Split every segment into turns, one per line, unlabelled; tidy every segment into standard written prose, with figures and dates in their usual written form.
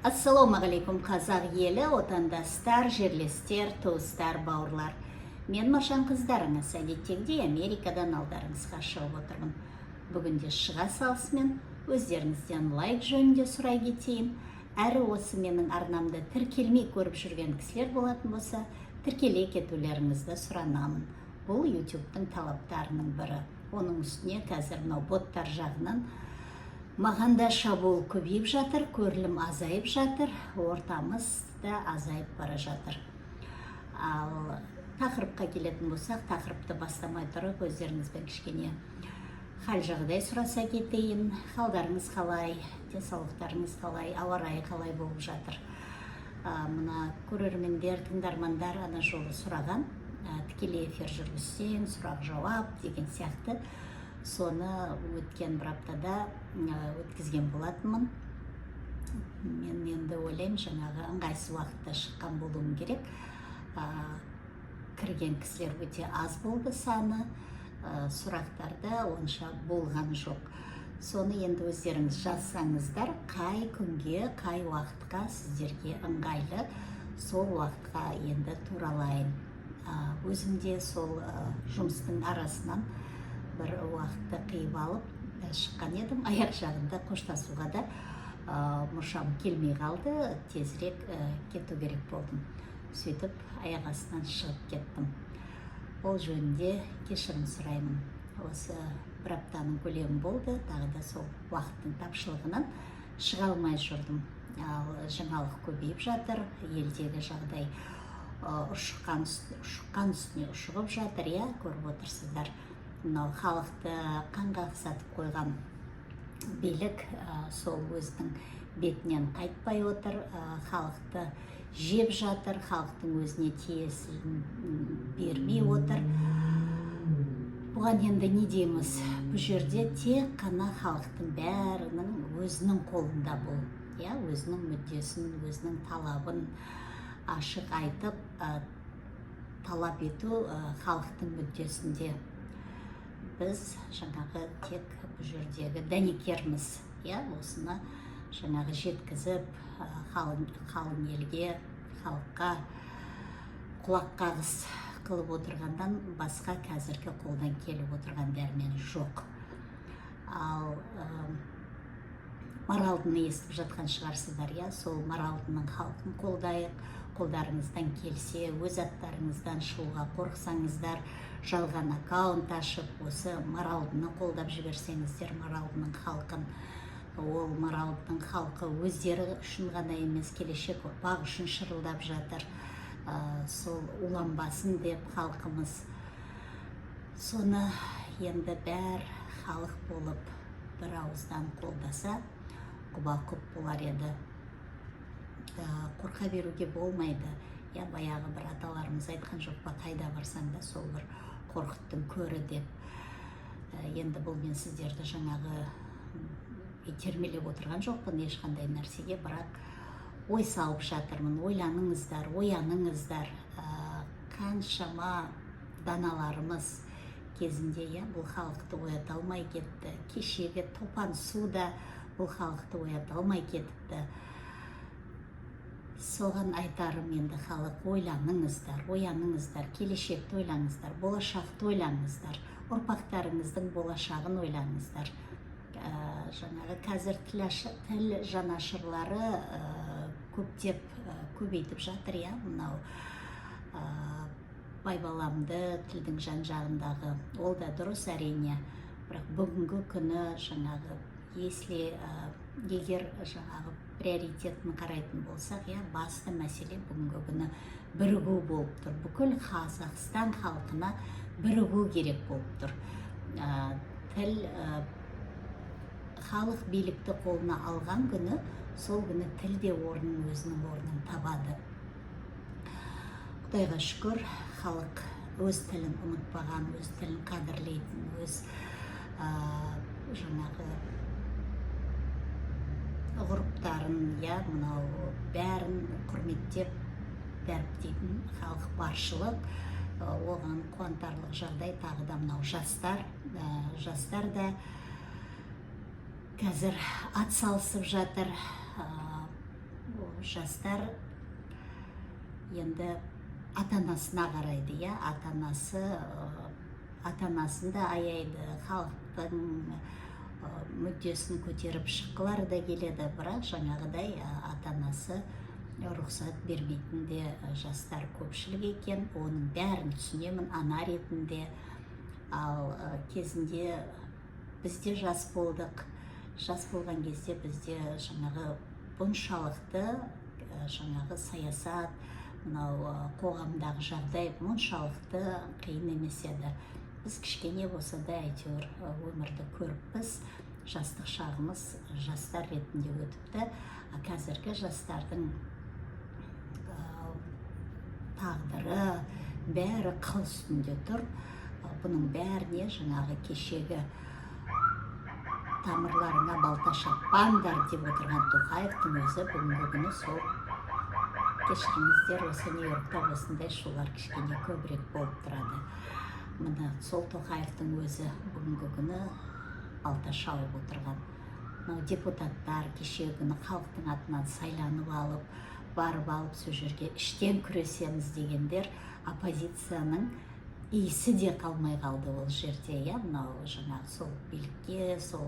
Ассалаумағалейкум қазақ елі, отандастар, жерлестер, туыстар, бауырлар. Мен Машан қыздарыңыз, әдеттегідей Америкадан алдарыңызға шығып отырмын. Бүгінде шыға салысымен өздеріңізден лайк жөнінде сұрай кетейін. Әрі осы менің арнамда тіркелмей көріп жүрген кісілер болатын болса, тіркеле кетулеріңізді сұранамын. Бұл YouTube-тың талаптарының бірі. Оның үстіне қазір мынау боттар жағынан маған да шабуыл көбейіп жатыр, көрілім азайып жатыр, ортамыз да азайып бара жатыр. Ал тақырыпқа келетін болсақ, тақырыпты бастамай тұрып, өздеріңізбен кішкене хал жағдай сұраса кетейін. Халдарыңыз қалай, денсаулықтарыңыз қалай, ауа райы қалай болып жатыр. Мына көрермендер, тыңдармандар ана жолы сұраған, тікелей эфир жүргізсең, сұрақ жауап деген сияқты. Соны өткен бір аптада өткізген болатынмын. Мен енді ойлаймын, жаңағы ыңғайсыз уақытта шыққан болуым керек. Кірген кісілер өте аз болды саны, сұрақтарда онша болған жоқ. Соны енді өздеріңіз жазсаңыздар, қай күнге, қай уақытқа сіздерге ыңғайлы, сол уақытқа енді туралайын. Өзімде сол жұмыстың арасынан бір уақытты қиып алып шыққан едім. Аяқ жағында қоштасуға да мұршам келмей қалды, тезірек кету керек болдым. Сөйтіп аяқ астынан шығып кеттім. Ол жөнінде кешірім сұраймын. Осы бір аптаның көлемі болды, тағы да сол уақыттың тапшылығынан шыға алмай жүрдім. Ал жаңалық көбейіп жатыр, елдегі жағдай ұшқан үстіне ұшығып жатыр, көріп отырсыздар. Мынау халықты қанға қысатып қойған билік сол өзінің бетінен қайтпай отыр, халықты жеп жатыр, халықтың өзіне тиесілін бермей отыр. Бұған енді не дейміз? Бұл жерде тек қана халықтың бәрінің өзінің қолында бұл, өзінің мүддесін, өзінің талабын ашық айтып, талап ету халықтың мүддесінде. Біз жаңағы тек бұл жердегі дәнекерміз, осыны жаңағы жеткізіп, қалың елге, халыққа құлақ қағыс қылып отырғандан басқа қазіргі қолдан келіп отырған дәрмен жоқ. Ал Маралдыны естіп жатқан шығарсыздар, сол Маралдының халқын қолдайық, қолдарыңыздан келсе, өз аттарыңыздан шығуға қорықсаңыздар, жалған аккаунт ашып, осы Маралдыны қолдап жіберсеңіздер, Маралдының халқын, ол Маралдының халқы өздері үшін ғана емес, келешек ұрпақ үшін шырылдап жатыр. Сол уланбасын деп халқымыз. Соны енді бәр халық болып бір ауыздан қолдаса, құба-құп болар еді. Қорқа беруге болмайды. Баяғы бір аталарымыз айтқан жоқ па, қайда барсаң да сол бір қорқыттың көрі деп. Енді бұл мен сіздерді жаңағы итермелеп отырған жоқпын ешқандай нәрсеге, бірақ ой салып жатырмын. Ойланыңыздар, ояныңыздар. Қаншама даналарымыз кезінде бұл халықты оята алмай кетті. Кешегі топан суда бұл халықты оята алмай кетіпті. Соған айтарым енді, халық, ойланыңыздар, ояныңыздар, келешекті ойлаңыздар, болашақты ойлаңыздар, ұрпақтарыңыздың болашағын ойлаңыздар. Жаңағы қазір тіл жанашырлары көптеп көбейтіп жатыр, мынау байбаламды тілдің жан-жағындағы, ол да дұрыс әрине, бірақ бүгінгі күні жаңағы егер жаңағы приоритетін қарайтын болсақ, басты мәселе бүгінгі күні бірігу болып тұр. Бүкіл Қазақстан халқына бірігу керек болып тұр. Халық билікті қолына алған күні, сол күні тіл де өзінің орнын табады. Құдайға шүкір, халық өз тілін ұмытпаған, өз тілін қадірлейтін, өз жаңағы ғұрыптарын, мынау бәрін құрметтеп дәріптейтін халық баршылық. Оған қуантарлық жағдай тағы да мынау жастар да қазір ат салысып жатыр. жастар енді ата-анасына қарайды, иә, ата-анасын да аяйды, халықтың мүддесін көтеріп шыққылары да келеді, бірақ жаңағыдай ата-анасы рұқсат бермейтін де жастар көпшілік екен. Оның бәрін түсінемін ана ретінде. Ал кезінде бізде жас болдық. Жас болған кезде бізде жаңағы бұншалықты жаңағы саясат, мынау қоғамдағы жағдай мұншалықты қиын емес еді. Біз кішкене болса да әйтеуір өмірді көріппіз. Жастық шағымыз жастар ретінде өтіпті. Қазіргі жастардың тағдыры бәрі қыл үстінде тұр. Бұның бәріне жаңағы кешегі тамырларына балта шаппаңдар деп отырған Тоқаевтың өзі бүгінгі күні сол, кешіріңіздер, осы Нью-Йоркта осындай шулар кішкене көбірек болып тұрады. Мына сол Тоқаевтың өзі бүгінгі күні балта шауып отырған. Депутаттар кешегі күні халықтың атынан сайланып алып, барып алып сол жерге іштен күресеміз дегендер оппозицияның иісі де қалмай қалды ол жерде, иә, мынау жаңағы сол билікке, сол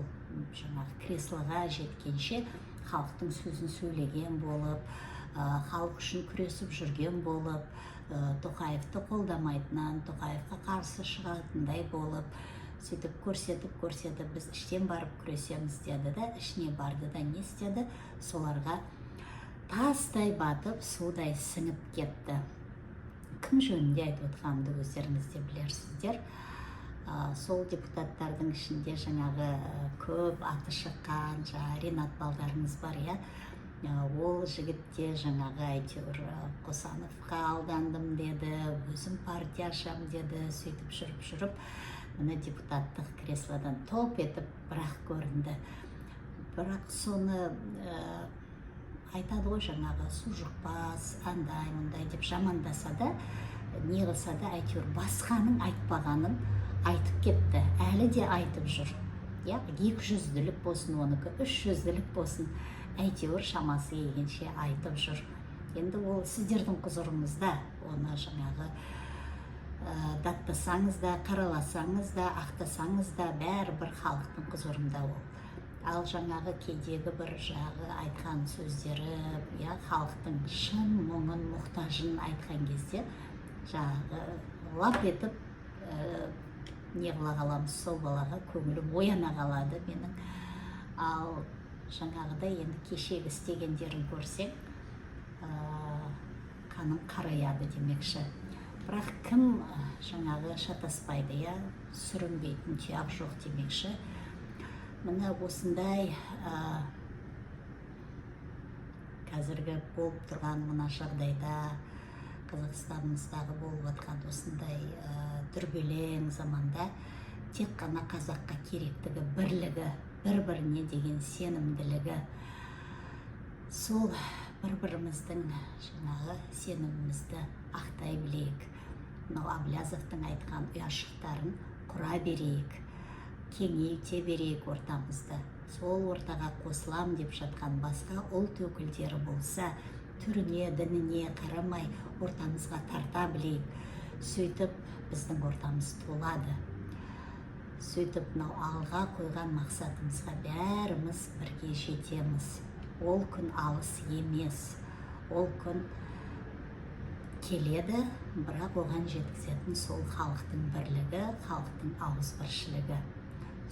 жаңағы креслоға жеткенше халықтың сөзін сөйлеген болып, халық үшін күресіп жүрген болып, Тоқаевты қолдамайтынын, Тоқаевқа қарсы шығатындай болып, сөйтіп көрсетіп біз іштен барып күресеміз деді да, ішіне барды да не істеді, соларға тастай батып, судай сіңіп кетті. Кім жөнінде айтып отқанымды өздеріңіз де білерсіздер. Сол депутаттардың ішінде жаңағы көп аты шыққан Ринат балдарыңыз бар, иә. Ол жігітте жаңағы әйтеуір Қосановқа алдандым деді, өзім партия ашам деді, сөйтіп жүріп, мына депутаттық креслодан топ етіп бірақ көрінді. Бірақ соны айтады ғой, жаңағы су жұқпас, андай, мұндай деп жамандаса да, не қылса да әйтеуір басқаның айтпағанын айтып кетті. Әлі де айтып жүр. 200-ділік болсын, оныкі 300-ділік болсын, әйтеуір шамасы келгенше айтып жүр. Енді ол сіздердің құзырыңызда, оны жаңағы даттасаңыз да, қараласаңыз да, ақтасаңыз да, бәрібір халықтың құзырында ол. Ал жаңағы кейдегі бір жағы айтқан сөздері, халықтың шын мұңын, мұқтажын айтқан кезде, жаңағы лап етіп не қыла қаламыз, сол балаға көңілім ояна қалады менің. Ал жаңағыда енді кешегі істегендерін көрсең, қаның қараяды демекші. Бірақ кім жаңағы шатаспайды, сүрінбейтін тұяқ жоқ демекші. Мына осындай қазіргі болып тұрған мына жағдайда, Қазақстанымыздағы болып жатқан осындай дүрбелең заманда тек қана қазаққа керектігі бірлігі, бір-біріне деген сенімділігі. Сол бір-біріміздің жаңағы сенімімізді ақтай білейік. Мынау Әблязовтың айтқан ұяшықтарын құра берейік. Кеңейте берейік ортамызды. Сол ортаға қосылам деп жатқан басқа ұлт өкілдері болса, түріне, дініне қарамай ортамызға тарта білейік. Сөйтіп біздің ортамыз толады. Сөйтіп алға қойған мақсатымызға бәріміз бірге жетеміз. Ол күн алыс емес. Ол күн келеді, бірақ оған жеткізетін сол халықтың бірлігі, халықтың ауызбіршілігі.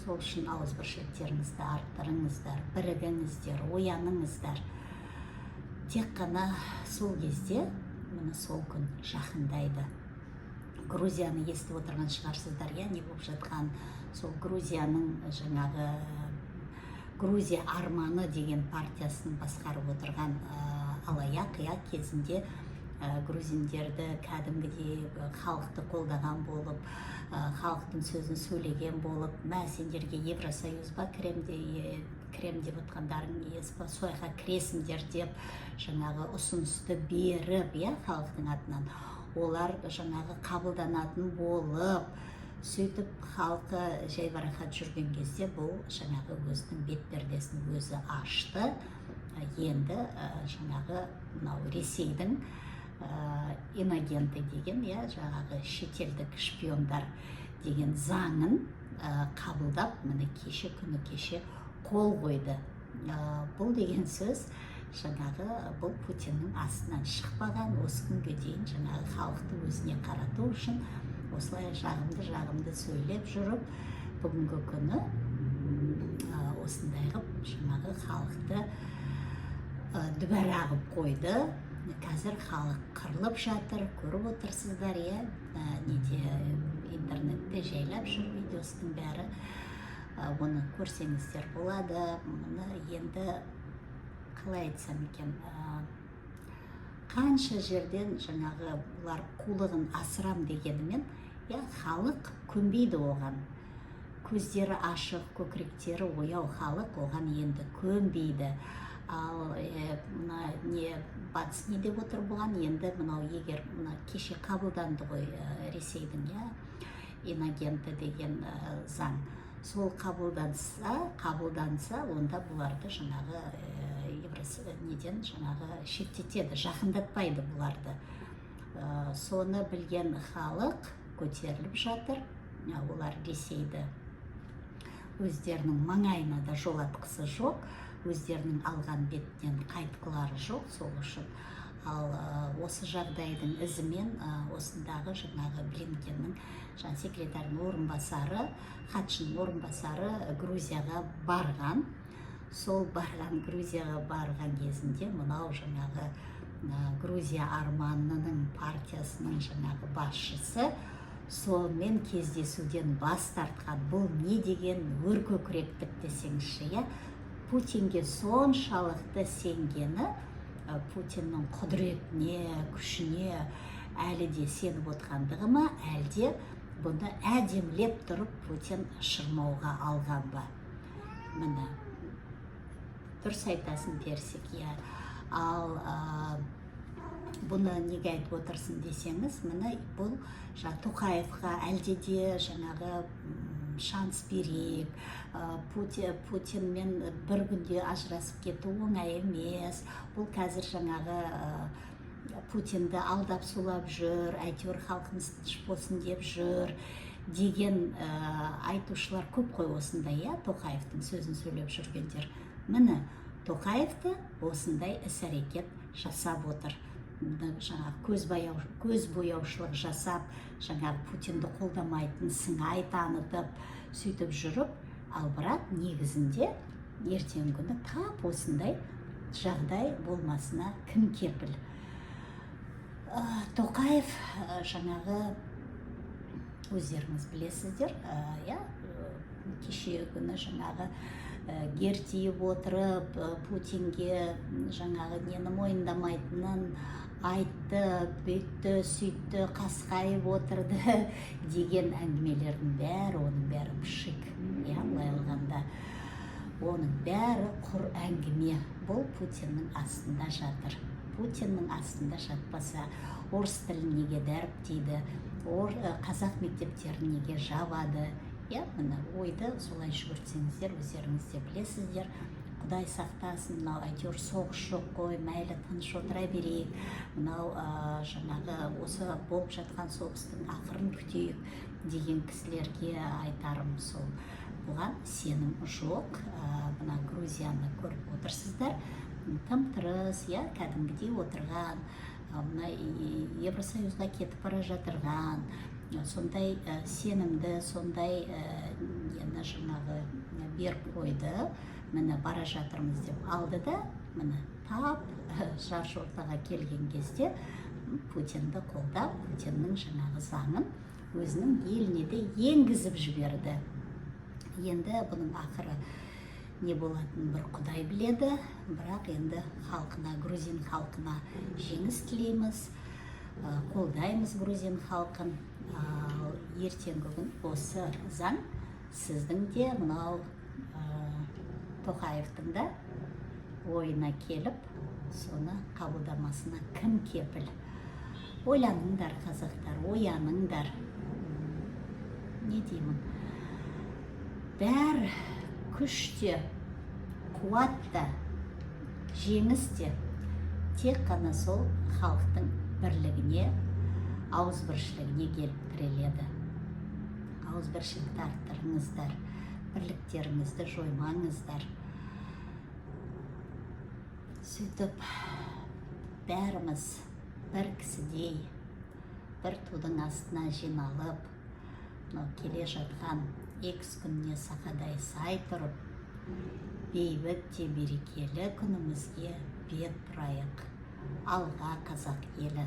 Сол үшін ауызбіршіліктеріңізді арттырыңыздар, бірігіңіздер, ояныңыздар. Тек қана сол кезде, міне сол күн жақындайды. Грузияны естіп отырған шығарсыздар, не болып жатқан, сол Грузияның жаңағы Грузия арманы деген партиясын басқарып отырған алаяқ кезінде грузиндерді кәдімгідей халықты қолдаған болып, халықтың сөзін сөйлеген болып, сендерге Евросоюзға кірем деп отқандарың ес па, сояққа кіресіңдер деп жаңағы ұсынысты беріп, халықтың атынан олар жаңағы қабылданатын болып, сөйтіп халқы жайбарақат жүрген кезде бұл жаңағы өзінің бетпердесін өзі ашты. енді жаңағы мынау Ресейдің инагенты деген, жаңағы шетелдік шпиондар деген заңын қабылдап, міне күні кеше қол қойды. Бұл деген сөз жаңағы бұл Путиннің астынан шықпаған, осы күнге дейін жаңағы халықты өзіне қарату үшін осылай жағымды сөйлеп жүріп, бүгінгі күні осындай қылып жаңағы халықты дүбәра қылып қойды. Қазір халық қырылып жатыр, көріп отырсыздар, неде интернетте жайлап жүр видеосының бәрі. Оны көрсеңіздер болады. Мұны енді қалай айтсам екен, қанша жерден жаңағы бұлар қулығын асырам дегенімен, халық көнбейді оған. Көздері ашық, көкіректері ояу халық оған енді көнбейді. Ал мына батыс не деп отыр бұған? Енді мынау егер кеше қабылданды ғой Ресейдің инагенті деген заң. Сол қабылданса, онда бұларды жаңағы неден жаңағы шеттетеді, жақындатпайды бұларды. Соны білген халық көтеріліп жатыр. Олар Ресейді өздерінің маңайына да жолатқысы жоқ, өздерінің алған бетінен қайтқылары жоқ, сол үшін. Ал осы жағдайдың ізімен осындағы жаңағы Блинкеннің секретарының орынбасары, хатшының орынбасары Грузияға барған. Сол Грузияға барған кезінде мынау жаңағы Грузия арманының партиясының жаңағы басшысы сонымен кездесуден бас тартқан. Бұл не деген өркөкіректік десеңізші, Путинге соншалықты сенгені, Путиннің құдіретіне, күшіне әлі де сеніп отқандығы ма, әлде бұны әдемілеп тұрып Путин шырмауға алған ба? Міне, дұрыс айтасын Персик, Ал бұны неге айтып отырсын десеңіз, міне бұл Тоқаевқа әлде де жаңағы шанс берейік, Путинмен бір күнде ажырасып кету оңай емес, бұл қазір жаңағы Путинді алдап сулап жүр, әйтеуір халқымыз тыныш болсын деп жүр деген айтушылар көп қой осындай, Тоқаевтың сөзін сөйлеп жүргендер. Міне, Тоқаевты осындай іс-әрекет жасап отыр. Көз бояушылық жасап, жаңағы Путинді қолдамайтын сыңай танытып, сөйтіп жүріп, ал бірақ негізінде ертеңгі күні тап осындай жағдай болмасына кім кепіл? Тоқаев жаңағы өздеріңіз білесіздер, кеше күні жаңағы гер тиіп отырып, Путинге жаңағы нені мойындамайтынын айтты, бүйтті, сүйтті, қасқайып отырды деген әңгімелердің бәрі, оның бәрі пшик, былай алғанда. Оның бәрі құр әңгіме. Бұл Путиннің астында жатыр. Путиннің астында жатпаса, орыс тілін неге дәріптейді, қазақ мектептерін неге жабады? Міне ойды солай жүгіртсеңіздер, өздеріңіз де білесіздер. Құдай сақтасын, мынау әйтеуір соғыс жоқ қой, мәйлі тыныш отыра берейік, мынау жаңағы осы болып жатқан соғыстың ақырын күтейік деген кісілерге айтарым сол. Бұған сенім жоқ. Мына Грузияны көріп отырсыздар, тым-тырыс, кәдімгідей отырған, мына Евросоюзға кетіп бара жатырған, сондай сенімді, сондай жаңағы беріп қойды. Міне бара жатырмыз деп алды да, міне тап жарш ортаға келген кезде Путинді қолдап, Путиннің жаңағы заңын өзінің еліне де енгізіп жіберді. Енді бұның ақыры не болатынын бір Құдай біледі, бірақ енді халқына, грузин халқына жеңіс тілейміз, қолдаймыз грузин халқын. Ертеңгі күн осы заң сіздің де мынау Тоқаевтың да ойына келіп, соны қабылдамасына кім кепіл? Ойланыңдар, қазақтар, ояныңдар. Не деймін? Бәр күште, қуатта жеңіс те тек қана сол халықтың бірлігіне, ауызбіршілігіне келіп тіреледі. Ауызбіршілікті арттырыңыздар, бірліктеріңізді жоймаңыздар. Сөйтіп, бәріміз бір кісідей, бір тудың астына жиналып, келе жатқан X күніне сақадай сай тұрып, бейбіт те берекелі күнімізге бет бұрайық. Алға, қазақ елі!